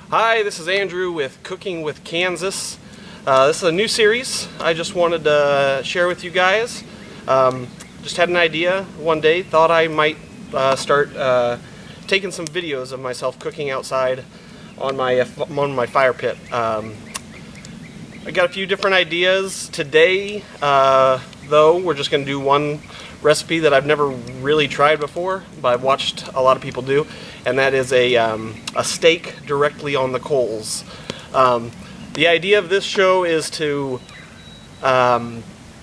Hi, this is Andrew with Cooking with Kansas. This is a new series I just wanted to share with you guys. Just had an idea one day, thought I might start taking some videos of myself cooking outside on my fire pit. I got a few different ideas today, though we're just going to do one recipe that I've never really tried before, but I've watched a lot of people do, and that is a steak directly on the coals. The idea of this show is to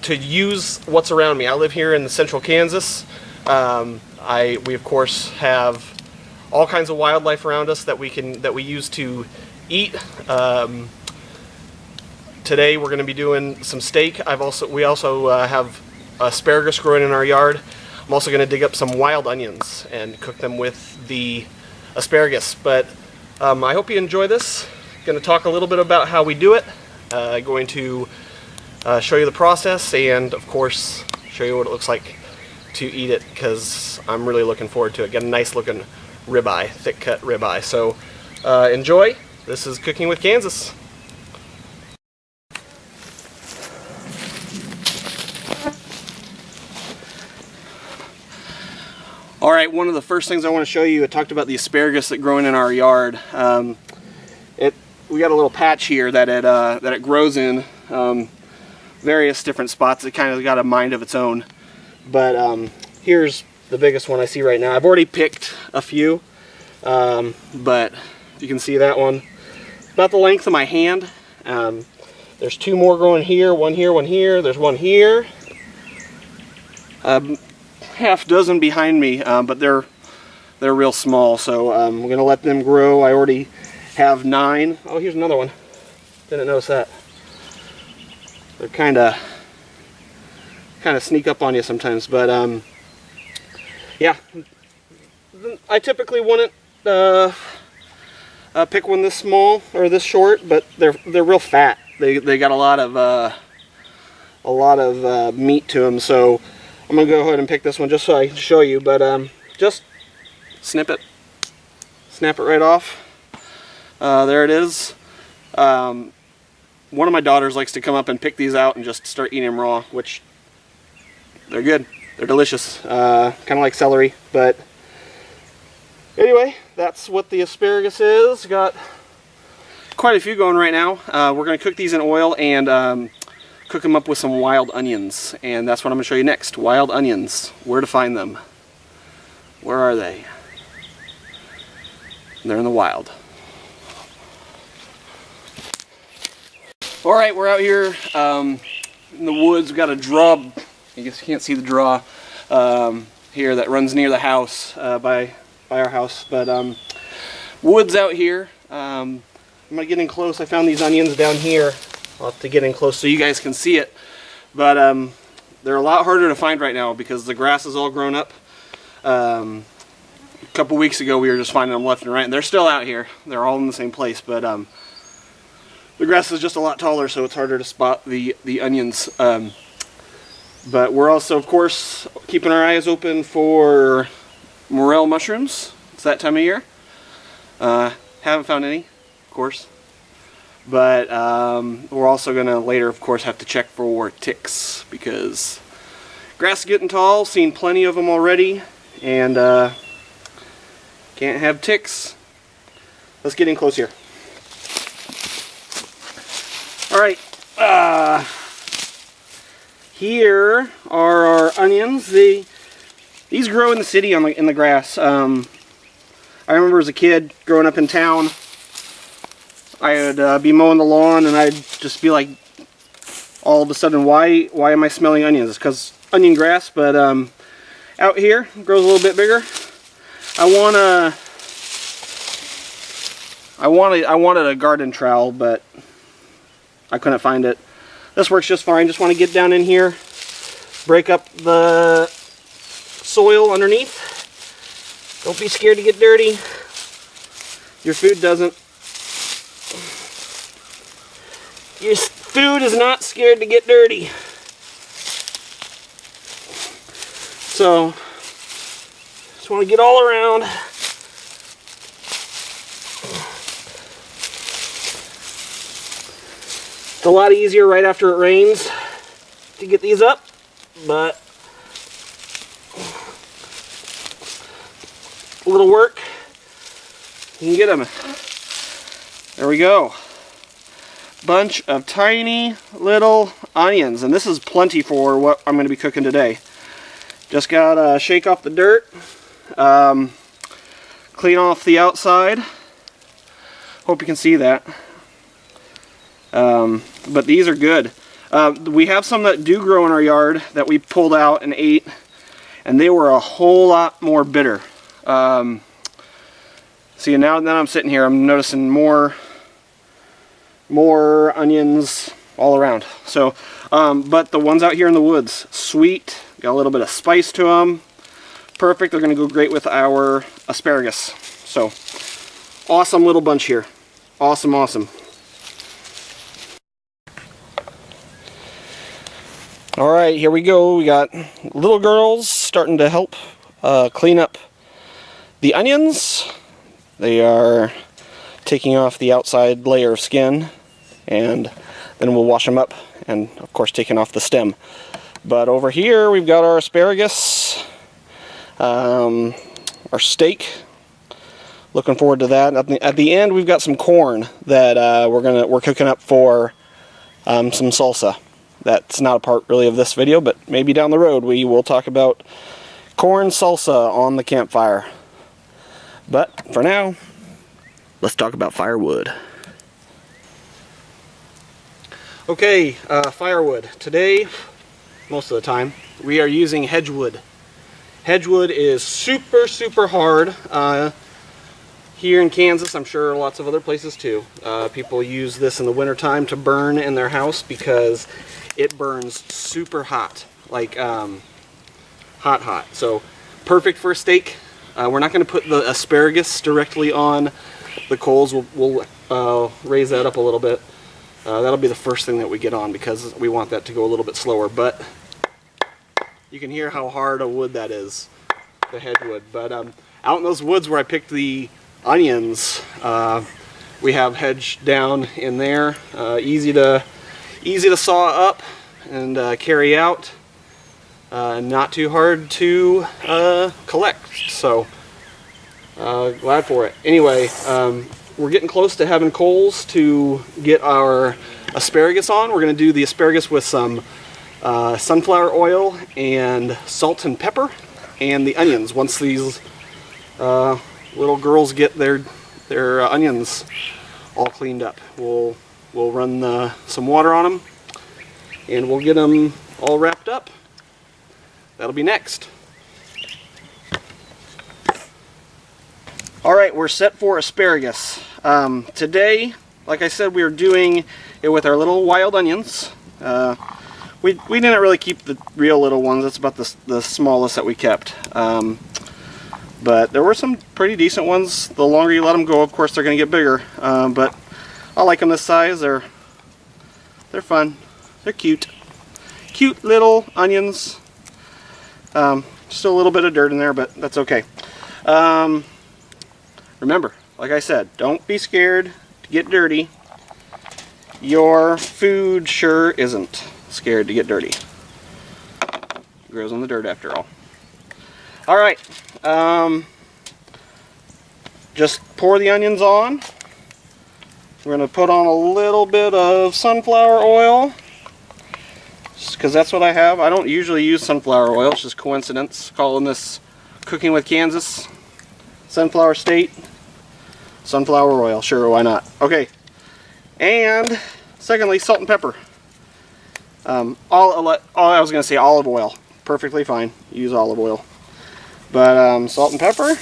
use what's around me. I live here in central Kansas. We of course have all kinds of wildlife around us that we use to eat. Today we're going to be doing some steak. We also have asparagus growing in our yard. I'm also going to dig up some wild onions and cook them with the asparagus. But I hope you enjoy this. Going to talk a little bit about how we do it. Going to show you the process and of course show you what it looks like to eat it, because I'm really looking forward to it. Get a nice looking ribeye, thick cut ribeye. So enjoy. This is Cooking with Kansas. Alright, one of the first things I want to show you, I talked about the asparagus that growing in our yard. We got a little patch here that it grows in, various different spots. It kind of got a mind of its own. But here's the biggest one I see right now. I've already picked a few, but you can see that one, about the length of my hand. There's two more growing here, one here, one here. There's one here. Half dozen behind me, but they're real small, so we're gonna let them grow. I already have 9. Oh, here's another one. Didn't notice that. They're kind of sneak up on you sometimes, but yeah. I typically wouldn't pick one this small or this short, but they're real fat. They got a lot of meat to them, so I'm gonna go ahead and pick this one just so I can show you. But just snap it right off. There it is. One of my daughters likes to come up and pick these out and just start eating them raw, which they're good. They're delicious. Kind of like celery, but anyway, that's what the asparagus is. Got quite a few going right now. We're going to cook these in oil and cook them up with some wild onions, and that's what I'm going to show you next. Wild onions. Where to find them? Where are they? They're in the wild. Alright, we're out here in the woods. We've got a draw. I guess you can't see the draw here that runs near the house, by our house. But woods out here. I'm going to get in close. I found these onions down here. I'll have to get in close so you guys can see it. But they're a lot harder to find right now because the grass is all grown up. A couple weeks ago we were just finding them left and right, and they're still out here. They're all in the same place, but the grass is just a lot taller, so it's harder to spot the onions. But we're also, of course, keeping our eyes open for morel mushrooms. It's that time of year. Haven't found any, of course. But we're also going to later, of course, have to check for ticks, because grass is getting tall, seen plenty of them already, and can't have ticks. Let's get in close here. Alright, here are our onions. These grow in the city in the grass. I remember as a kid growing up in town, I would be mowing the lawn and I'd just be like, all of a sudden, why am I smelling onions? It's because onion grass. But out here it grows a little bit bigger. I wanted a garden trowel, but I couldn't find it. This works just fine. Just want to get down in here, break up the soil underneath. Don't be scared to get dirty. Your food doesn't. Your food is not scared to get dirty. So, just want to get all around. It's a lot easier right after it rains to get these up, but a little work, you can get them. There we go. Bunch of tiny little onions, and this is plenty for what I'm going to be cooking today. Just gotta shake off the dirt, clean off the outside. Hope you can see that. But these are good. We have some that do grow in our yard that we pulled out and ate, and they were a whole lot more bitter. See, now that I'm sitting here, I'm noticing more onions all around. So, but the ones out here in the woods, sweet, got a little bit of spice to them. Perfect. They're going to go great with our asparagus. So, awesome little bunch here. Awesome, awesome. All right, here we go. We got little girls starting to help clean up the onions. They are taking off the outside layer of skin, and then we'll wash them up, and of course taking off the stem. But over here we've got our asparagus, our steak. Looking forward to that. At the end we've got some corn that we're cooking up for some salsa. That's not a part really of this video, but maybe down the road we will talk about corn salsa on the campfire. But for now, let's talk about firewood. Okay, firewood. Today, most of the time, we are using hedgewood. Hedgewood is super, super hard. Here in Kansas, I'm sure lots of other places too. People use this in the wintertime to burn in their house because it burns super hot, like hot. So perfect for a steak. We're not going to put the asparagus directly on the coals. We'll raise that up a little bit. That'll be the first thing that we get on because we want that to go a little bit slower. But you can hear how hard a wood that is, the hedgewood. But out in those woods where I picked the onions, we have hedge down in there. Easy to saw up and carry out. Not too hard to collect, so glad for it. Anyway, we're getting close to having coals to get our asparagus on. We're going to do the asparagus with some sunflower oil and salt and pepper, and the onions. Once these little girls get their onions all cleaned up, we'll run some water on them, and we'll get them all wrapped up. That'll be next. Alright, we're set for asparagus. Today, like I said, we are doing it with our little wild onions. We didn't really keep the real little ones. That's about the smallest that we kept. But there were some pretty decent ones. The longer you let them go, of course, they're going to get bigger. But I like them this size. They're fun. They're cute. Cute little onions. Just a little bit of dirt in there, but that's okay. Remember, like I said, don't be scared to get dirty. Your food sure isn't scared to get dirty. It grows on the dirt after all. Alright, just pour the onions on. We're going to put on a little bit of sunflower oil, just because that's what I have. I don't usually use sunflower oil, it's just coincidence. Calling this Cooking with Kansas, Sunflower State, sunflower oil, sure, why not? Okay, and secondly, salt and pepper. I was going to say olive oil, perfectly fine, use olive oil. But salt and pepper,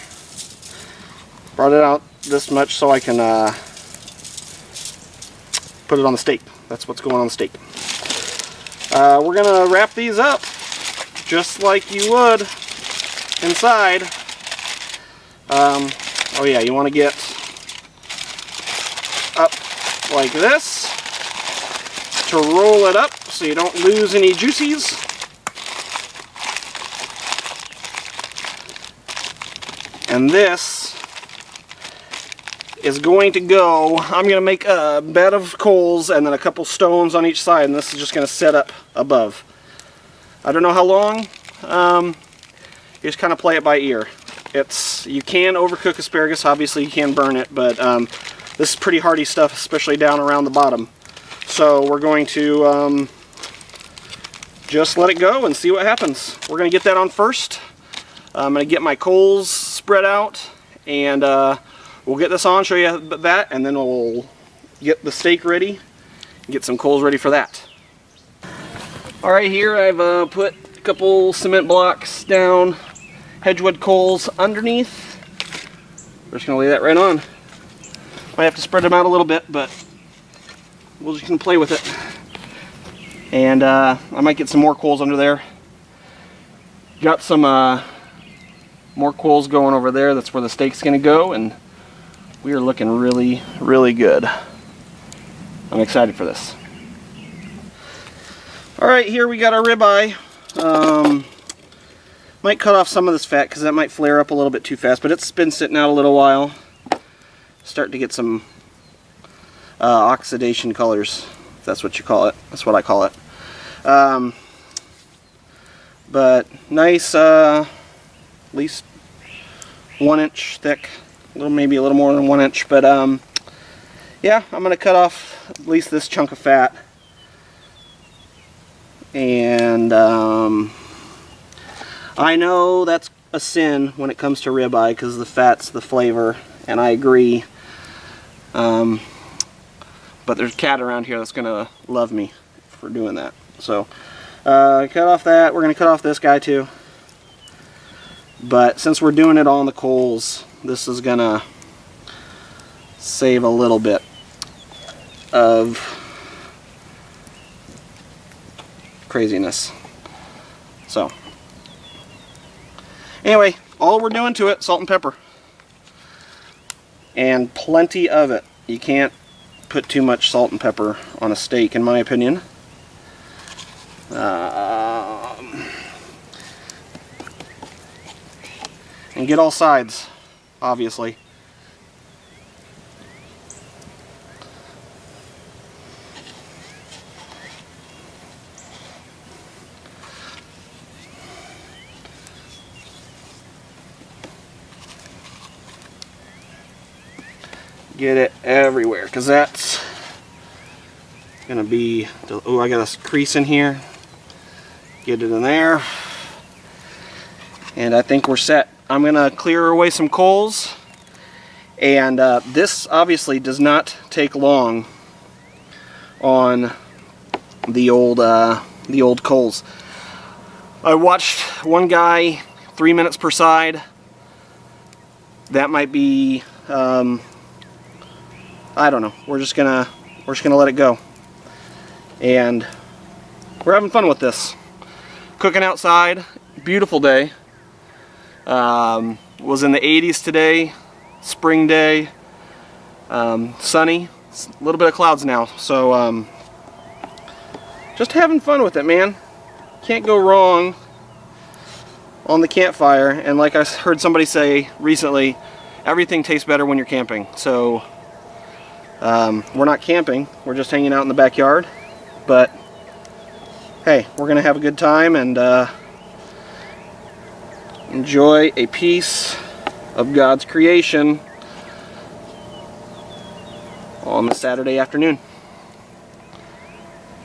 brought it out this much so I can put it on the steak. That's what's going on the steak. We're going to wrap these up just like you would inside. Oh yeah, you want to get up like this to roll it up so you don't lose any juices. And this is going to go, I'm going to make a bed of coals and then a couple stones on each side, and this is just going to set up above. I don't know how long. You just kind of play it by ear. You can overcook asparagus, obviously you can burn it, but this is pretty hardy stuff, especially down around the bottom. So we're going to just let it go and see what happens. We're going to get that on first. I'm going to get my coals spread out, and we'll get this on, show you that, and then we'll get the steak ready and get some coals ready for that. Alright, here I've put a couple cement blocks down, hedgewood coals underneath. We're just going to lay that right on. Might have to spread them out a little bit, but we're just going to play with it. And I might get some more coals under there. Got some more coals going over there. That's where the steak's going to go, and we are looking really, really good. I'm excited for this. Alright, here we got our ribeye. Might cut off some of this fat because that might flare up a little bit too fast, but it's been sitting out a little while. Starting to get some oxidation colors, if that's what you call it. That's what I call it. But nice, at least 1 inch thick, maybe a little more than 1 inch. But yeah, I'm gonna cut off at least this chunk of fat, and I know that's a sin when it comes to ribeye because the fat's the flavor, and I agree. But there's a cat around here that's gonna love me for doing that. So cut off that. We're gonna cut off this guy too. But since we're doing it all on the coals, this is gonna save a little bit of craziness. So anyway, all we're doing to it, salt and pepper. And plenty of it. You can't put too much salt and pepper on a steak, in my opinion. And get all sides, obviously. Get it everywhere, because that's gonna be, oh, I got a crease in here. Get it in there, and I think we're set. I'm gonna clear away some coals, and this obviously does not take long on the old coals. I watched one guy 3 minutes per side. That might be I don't know. We're just gonna let it go, and we're having fun with this. Cooking outside, beautiful day. Was in the 80s today, spring day, sunny. It's a little bit of clouds now, so just having fun with it, man. Can't go wrong on the campfire. And like I heard somebody say recently, everything tastes better when you're camping. So we're not camping, we're just hanging out in the backyard, but hey, we're gonna have a good time and enjoy a piece of God's creation on the Saturday afternoon.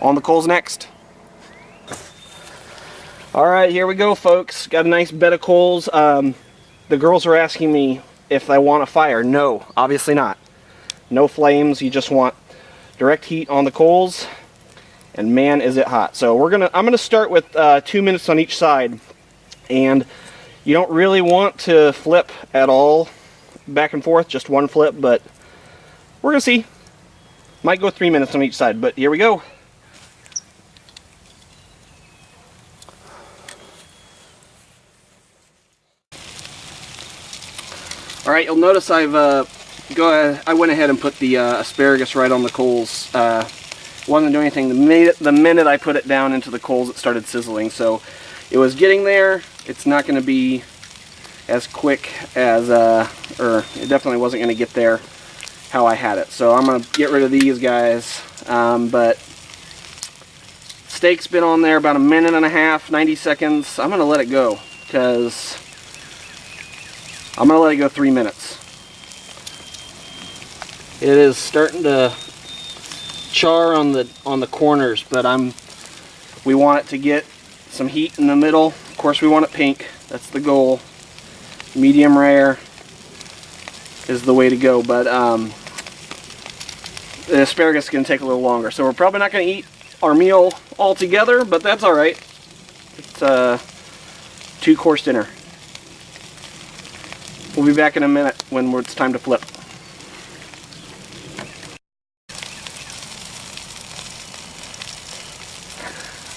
On the coals next. Alright, here we go, folks. Got a nice bed of coals. The girls are asking me if I want a fire. No, obviously not. No flames, you just want direct heat on the coals, and man is it hot. So I'm gonna start with 2 minutes on each side, and you don't really want to flip at all back and forth, just one flip, but we're gonna see. Might go 3 minutes on each side, but here we go. Alright, you'll notice I went ahead and put the asparagus right on the coals. Wasn't doing anything. The minute I put it down into the coals, it started sizzling. So it was getting there. It's not going to be as quick as, or it definitely wasn't going to get there how I had it. So I'm going to get rid of these guys. But steak's been on there about a minute and a half, 90 seconds. I'm going to let it go because I'm going to let it go 3 minutes. It is starting to char on the corners, but we want it to get some heat in the middle. Of course, we want it pink. That's the goal. Medium rare is the way to go, but the asparagus is going to take a little longer. So we're probably not going to eat our meal all together, but that's all right. It's a 2-course dinner. We'll be back in a minute when it's time to flip.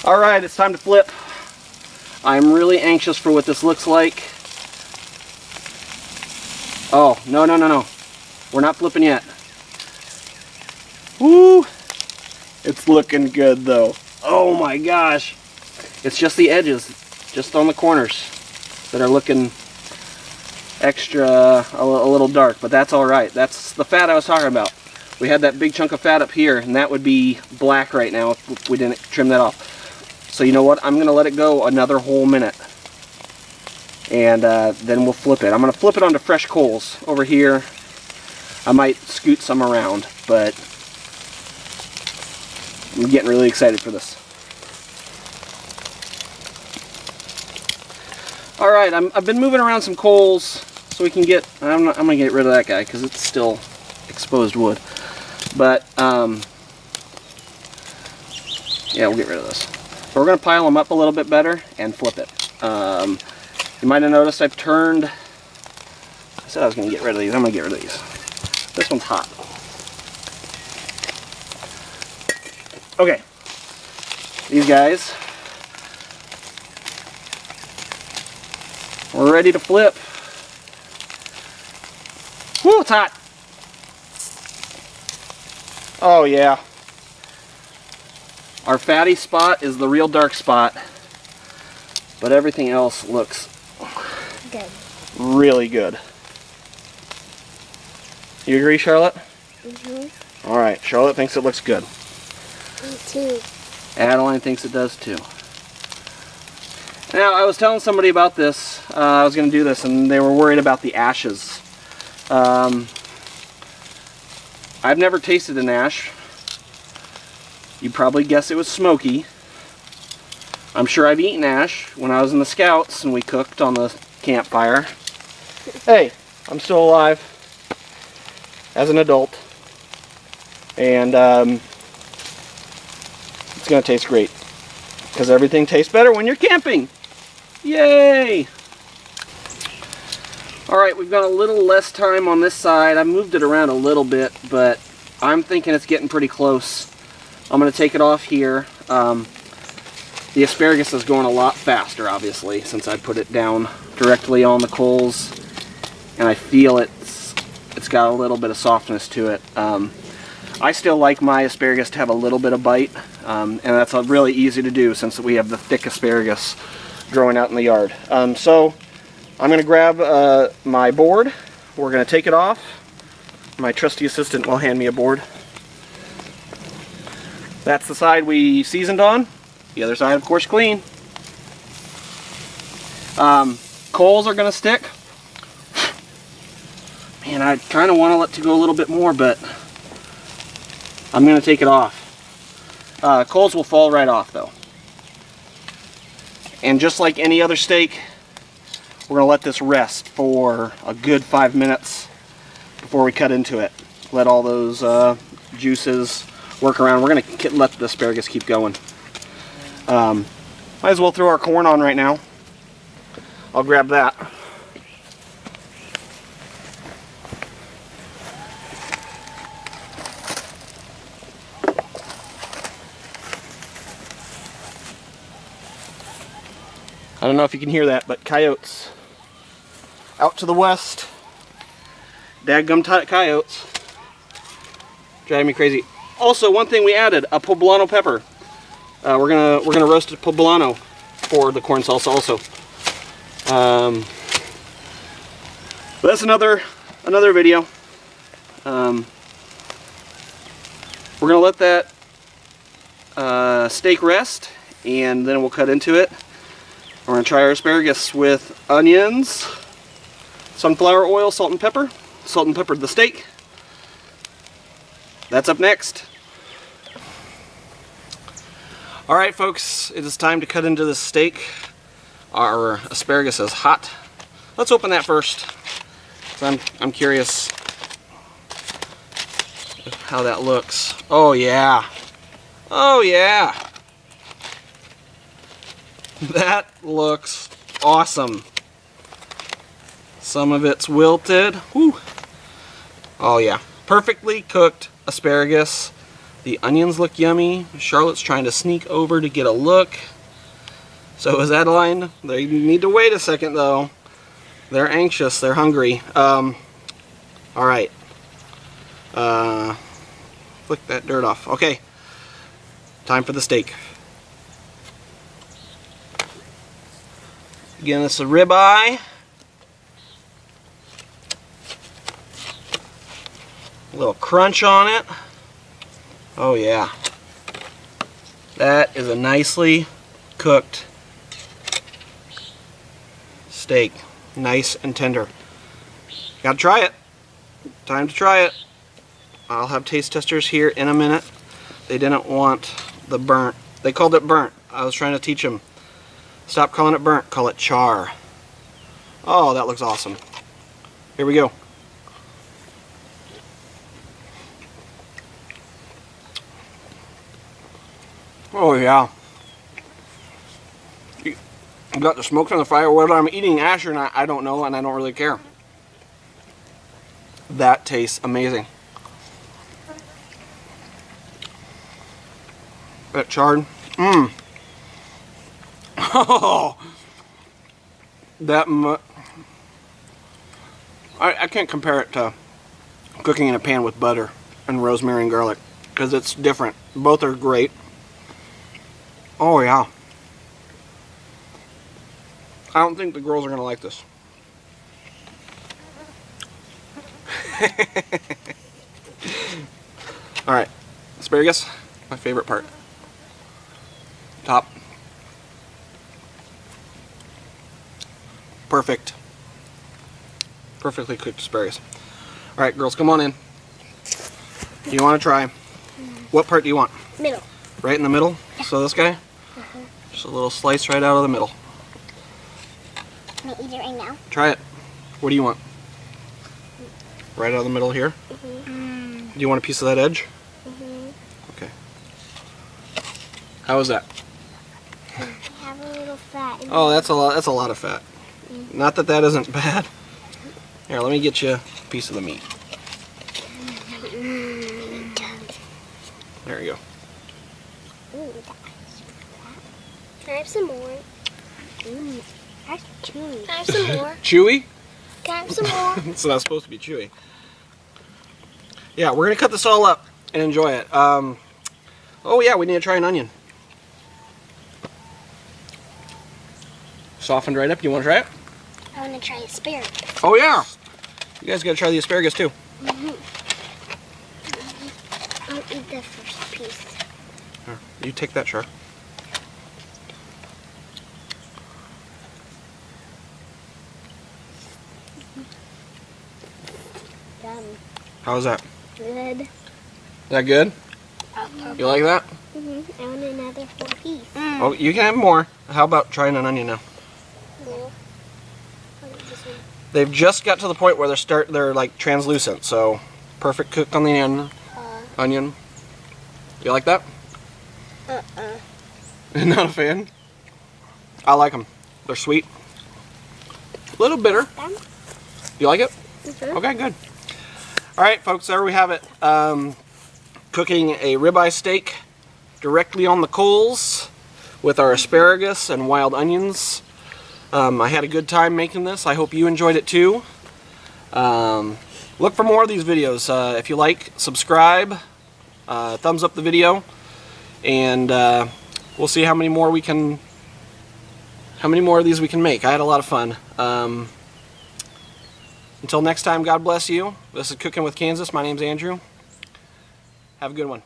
All right, it's time to flip. I'm really anxious for what this looks like. Oh, no. We're not flipping yet. Woo! It's looking good though. Oh my gosh. It's just the edges, just on the corners, that are looking extra, a little dark, but that's all right. That's the fat I was talking about. We had that big chunk of fat up here, and that would be black right now if we didn't trim that off. So you know what? I'm going to let it go another whole minute. And then we'll flip it. I'm going to flip it onto fresh coals over here. I might scoot some around, but I'm getting really excited for this. All right, I've been moving around some coals so we can get. I'm going to get rid of that guy because it's still exposed wood. But yeah, we'll get rid of this. So we're going to pile them up a little bit better and flip it. You might have noticed I've turned. I said I was going to get rid of these. I'm going to get rid of these. This one's hot. Okay. These guys. We're ready to flip. Woo, it's hot. Oh yeah. Our fatty spot is the real dark spot, but everything else looks good. Really good. You agree, Charlotte? Mm-hmm. All right, Charlotte thinks it looks good. Me too. Adeline thinks it does too. Now, I was telling somebody about this. I was going to do this, and they were worried about the ashes. I've never tasted an ash. You'd probably guess it was smoky. I'm sure I've eaten ash when I was in the Scouts and we cooked on the campfire. Hey, I'm still alive as an adult. And it's going to taste great. Because everything tastes better when you're camping. Yay! Alright, we've got a little less time on this side. I moved it around a little bit, but I'm thinking it's getting pretty close. I'm going to take it off here. The asparagus is going a lot faster, obviously, since I put it down directly on the coals. And I feel it's got a little bit of softness to it. I still like my asparagus to have a little bit of bite, and that's really easy to do since we have the thick asparagus growing out in the yard. So I'm going to grab my board. We're going to take it off. My trusty assistant will hand me a board. That's the side we seasoned on. The other side, of course, clean. Coals are going to stick. Man, I kind of want to let it go a little bit more, but I'm going to take it off. Coals will fall right off, though. And just like any other steak, we're going to let this rest for a good 5 minutes before we cut into it. Let all those juices work around. We're going to let the asparagus keep going. Might as well throw our corn on right now. I'll grab that. I don't know if you can hear that, but coyotes out to the west. Dadgum coyotes. Driving me crazy. Also, one thing we added, a poblano pepper. We're gonna roast a poblano for the corn salsa also. But that's another video. We're going to let that steak rest, and then we'll cut into it. We're going to try our asparagus with onions, sunflower oil, salt and pepper. Salt and pepper the steak. That's up next. Alright folks, it is time to cut into this steak. Our asparagus is hot. Let's open that first. I'm curious how that looks. Oh yeah. Oh yeah. That looks awesome. Some of it's wilted. Whew. Oh yeah. Perfectly cooked asparagus. The onions look yummy. Charlotte's trying to sneak over to get a look. So is Adeline. They need to wait a second though. They're anxious. They're hungry. Alright. Flick that dirt off. Okay. Time for the steak. Again, it's a ribeye. A little crunch on it. Oh yeah. That is a nicely cooked steak. Nice and tender. Gotta try it. Time to try it. I'll have taste testers here in a minute. They didn't want the burnt. They called it burnt. I was trying to teach them. Stop calling it burnt. Call it char. Oh, that looks awesome. Here we go. Oh yeah. I've got the smoke from the fire. Whether I'm eating ash or not, I don't know, and I don't really care. That tastes amazing. That charred. Mmm. Oh. That I can't compare it to cooking in a pan with butter and rosemary and garlic, because it's different. Both are great. Oh yeah. I don't think the girls are going to like this. Alright. Asparagus. My favorite part. Top. Perfect. Perfectly cooked asparagus. Alright, girls, come on in. You want to try? What part do you want? Middle. Right in the middle? So this guy? Just a little slice right out of the middle. Can I eat it right now? Try it. What do you want? Right out of the middle here? Do you want a piece of that edge? Okay. How is that? I have a little fat. Oh, that's a lot. That's a lot of fat. Not that that isn't bad. Here, let me get you a piece of the meat. There you go. Ooh, can I have some more? That's chewy. Can I have some more? Chewy? Can I have some more? It's not supposed to be chewy. Yeah, we're gonna cut this all up and enjoy it. Oh yeah, we need to try an onion. Softened right up. You want to try it? I want to try asparagus. Oh yeah. You guys gotta try the asparagus too. I'll eat the first piece. Here, you take that, Char. Yum. How was that? Good. Is that good? You like that? I want another full piece. Oh, you can have more. How about trying an onion now? No. They've just got to the point where they're like translucent, so perfect cooked on the onion. You like that? Not a fan? I like them. They're sweet. A little bitter. You like it? Okay, good. Alright folks, there we have it. Cooking a ribeye steak directly on the coals with our asparagus and wild onions. I had a good time making this. I hope you enjoyed it too. Look for more of these videos. If you like, subscribe, thumbs up the video, and we'll see how many more of these we can make. I had a lot of fun. Until next time, God bless you. This is Cooking with Kansas. My name's Andrew. Have a good one.